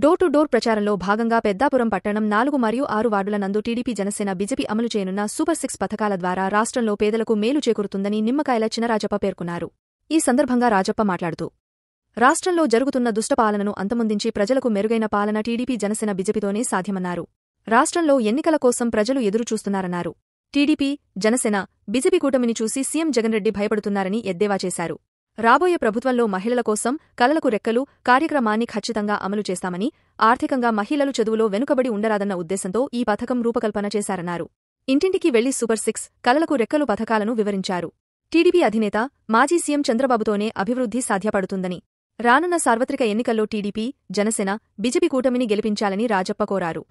Door to door ప్రచారంలో భాగంగా పెద్దాపురం పట్టణం 4 మరియు 6 వార్డుల నందు టీడీపీ జనసేన బీజేపీ అమలు చేయనున్న సూపర్ 6 పథకాల ద్వారా రాష్ట్రంలో పేదలకు మేలు చేకూరుతుందని నిమ్మకాయల చినరాజప్ప పేర్కొన్నారు. ఈ సందర్భంగా రాజప్ప మాట్లాడుతూ, రాష్ట్రంలో జరుగుతున్న దుష్టపాలనను అంతమొందించి ప్రజలకు మెరుగైన పాలన టీడీపీ జనసేన బీజేపీతోనే సాధ్యమన్నారు. రాష్ట్రంలో ఎన్నికల కోసం ప్రజలు ఎదురుచూస్తున్నారన్నారు. టీడీపీ, జనసేన, బీజేపీ కూటమిని చూసి సీఎం జగన్రెడ్డి భయపడుతున్నారని ఎద్దేవా చేశారు. రాబోయే ప్రభుత్వంలో మహిళల కోసం కలలకు రెక్కలు కార్యక్రమాన్ని ఖచ్చితంగా అమలు చేస్తామని, ఆర్థికంగా మహిళలు చదువులో వెనుకబడి ఉండరాదన్న ఉద్దేశంతో ఈ పథకం రూపకల్పన చేశారన్నారు. ఇంటింటికి వెళ్లి సూపర్ 6 కలలకు రెక్కలు పథకాలను వివరించారు. టీడీపీ అధినేత, మాజీ సీఎం చంద్రబాబుతోనే అభివృద్ధి సాధ్యపడుతుందని, రానున్న సార్వత్రిక ఎన్నికల్లో టీడీపీ, జనసేన, బీజేపీ కూటమిని గెలిపించాలని రాజప్ప కోరారు.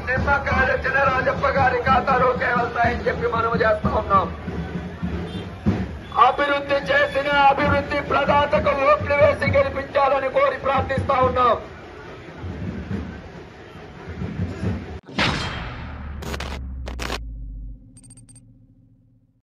నిమ్మకాయల చినరాజప్ప గారి ఖాతాలోకే వెళ్తాయని చెప్పి మనం చేస్తా ఉన్నాం. అభివృద్ధి చేసిన అభివృద్ధి ప్రదాతకు ఓట్లు వేసి గెలిపించాలని కోరి ప్రార్థిస్తా ఉన్నాం.